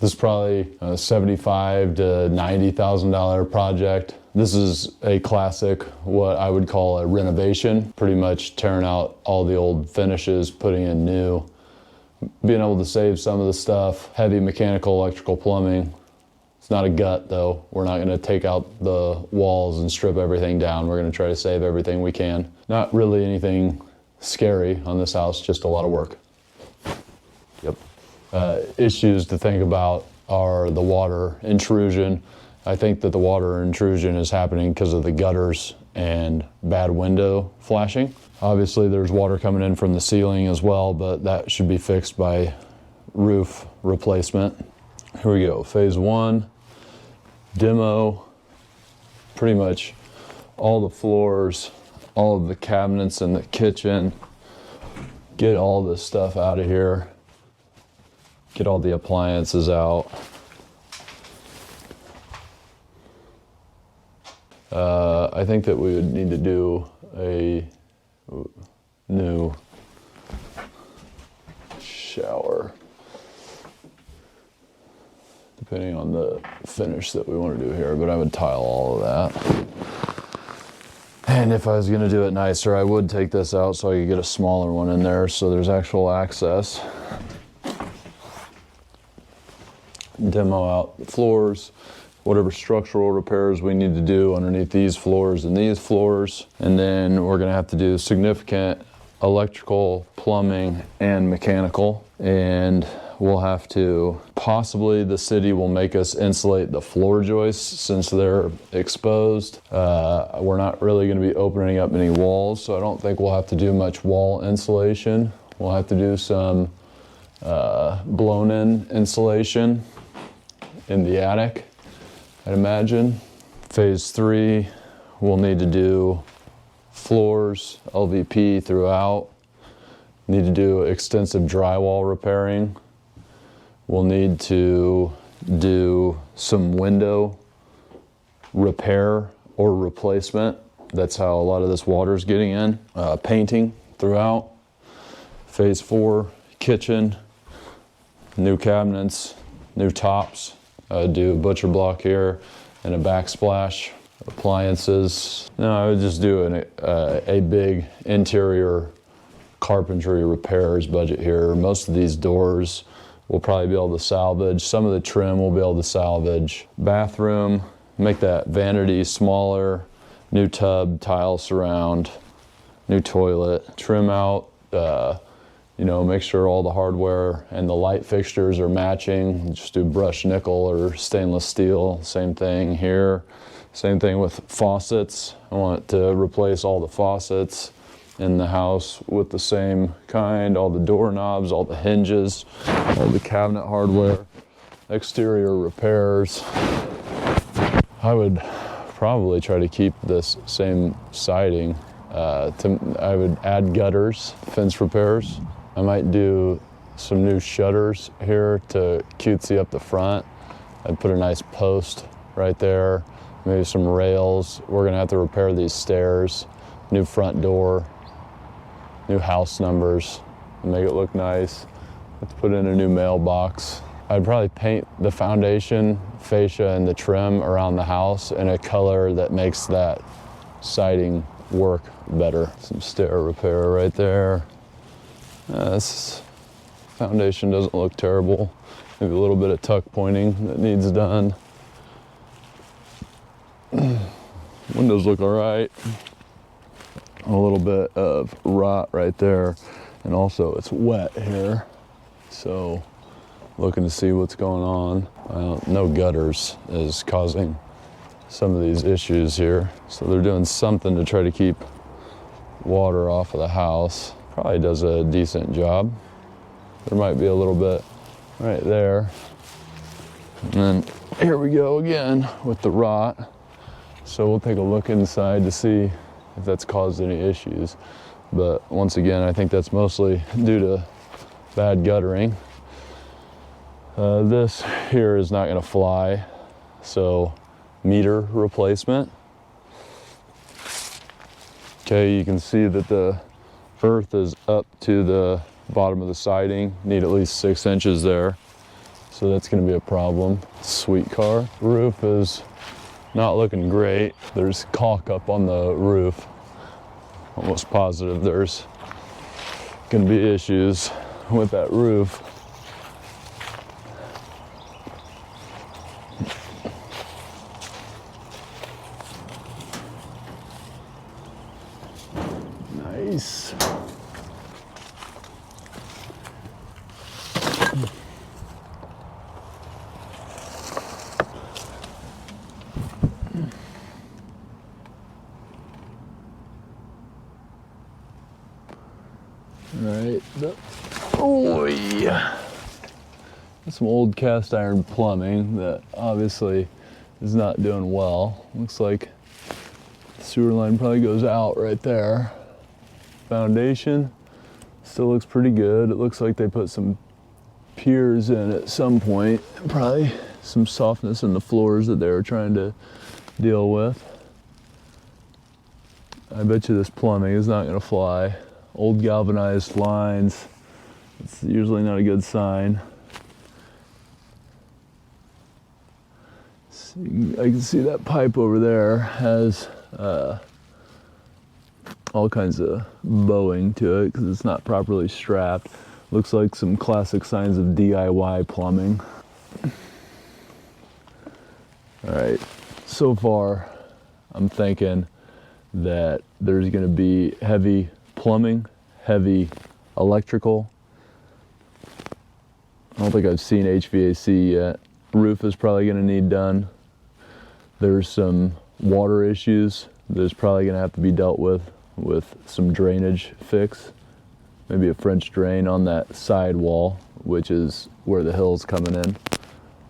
This is probably a $75,000 to $90,000 project. This is a classic, what I would call a renovation, pretty much tearing out all the old finishes, putting in new, being able to save some of the stuff, heavy mechanical, electrical, plumbing. It's not a gut though. We're not gonna take out the walls and strip everything down. We're gonna try to save everything we can. Not really anything scary on this house, just a lot of work. Yep. Issues to think about are the water intrusion. I think that the water intrusion is happening because of the gutters and bad window flashing. Obviously there's water coming in from the ceiling as well, but that should be fixed by roof replacement. Here we go, phase one, demo, pretty much all the floors, all of the cabinets in the kitchen, get all this stuff out of here, get all the appliances out. I think that we would need to do a new shower, depending on the finish that we want to do here, but I would tile all of that. And if I was going to do it nicer, I would take this out so I could get a smaller one in there so there's actual access. Demo out the floors, whatever structural repairs we need to do underneath these floors and these floors. And then we're gonna have to do significant electrical, plumbing, and mechanical. And we'll have to, possibly the city will make us insulate the floor joists since they're exposed. We're not really gonna be opening up any walls, so I don't think we'll have to do much wall insulation. We'll have to do some blown-in insulation in the attic, I'd imagine. Phase three, we'll need to do floors, LVP throughout. Need to do extensive drywall repairing. We'll need to do some window repair or replacement. That's how a lot of this water is getting in. Painting throughout. Phase four, kitchen, new cabinets, new tops. Do a butcher block here and a backsplash, appliances. No, I would just do a big interior carpentry repairs budget here. Most of these doors we'll probably be able to salvage. Some of the trim we'll be able to salvage. Bathroom, make that vanity smaller, new tub, tile surround, new toilet, trim out, you know, make sure all the hardware and the light fixtures are matching. Just do brushed nickel or stainless steel. Same thing here. Same thing with faucets. I want to replace all the faucets in the house with the same kind, all the doorknobs, all the hinges, all the cabinet hardware, exterior repairs. I would probably try to keep this same siding. I would add gutters, fence repairs. I might do some new shutters here to cutesy up the front. I'd put a nice post right there, maybe some rails. We're gonna have to repair these stairs, new front door, new house numbers, make it look nice. Let's put in a new mailbox. I'd probably paint the foundation, fascia, and the trim around the house in a color that makes that siding work better. Some stair repair right there. This foundation doesn't look terrible. Maybe a little bit of tuck pointing that needs done. Windows look all right. A little bit of rot right there. And also it's wet here. So looking to see what's going on. No gutters is causing some of these issues here. So they're doing something to try to keep water off of the house. Probably does a decent job. There might be a little bit right there. And then here we go again with the rot. So we'll take a look inside to see if that's caused any issues. But once again, I think that's mostly due to bad guttering. This here is not gonna fly. So meter replacement. Okay, you can see that the earth is up to the bottom of the siding. Need at least 6 inches there. so that's gonna be a problem. Sweet car. Roof is not looking great. There's caulk up on the roof. Almost positive there's gonna be issues with that roof. Nice. All right. Oh yeah. Some old cast iron plumbing that obviously is not doing well. Looks like the sewer line probably goes out right there. Foundation still looks pretty good. It looks like they put some piers in at some point. Probably some softness in the floors that they were trying to deal with. I bet you this plumbing is not gonna fly. Old galvanized lines, it's usually not a good sign. I can see that pipe over there has all kinds of bowing to it because it's not properly strapped. Looks like some classic signs of DIY plumbing. All right, so far I'm thinking that there's gonna be heavy plumbing, heavy electrical. I don't think I've seen HVAC yet. Roof is probably gonna need done. There's some water issues that's probably gonna have to be dealt with some drainage fix. Maybe a French drain on that side wall, which is where the hill's coming in.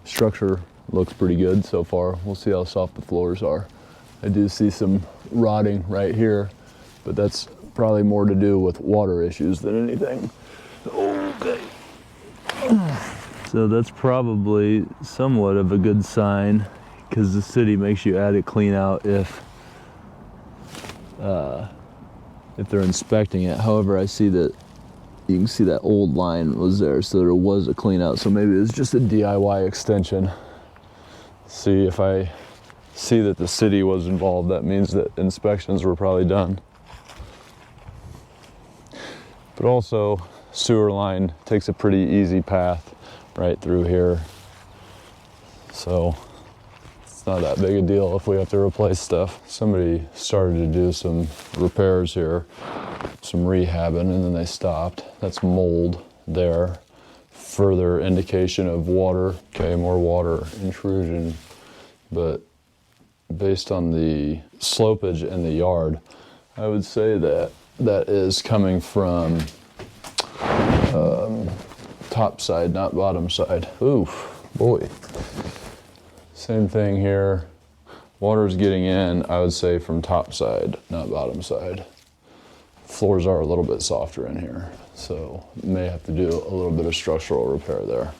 Structure looks pretty good so far. We'll see how soft the floors are. I do see some rotting right here, but that's probably more to do with water issues than anything. Okay. So that's probably somewhat of a good sign because the city makes you add a clean out if they're inspecting it. However, I see that you can see that old line was there, so there was a clean out. So maybe it's just a DIY extension. See, if I see that the city was involved, that means that inspections were probably done. But also, sewer line takes a pretty easy path right through here. So it's not that big a deal if we have to replace stuff. Somebody started to do some repairs here, some rehabbing, and then they stopped. That's mold there. Further indication of water. Okay, more water intrusion. But based on the slopage in the yard, I would say that that is coming from top side, not bottom side. Oof, boy. Same thing here. Water's getting in, I would say, from top side, not bottom side. Floors are a little bit softer in here, so may have to do a little bit of structural repair there.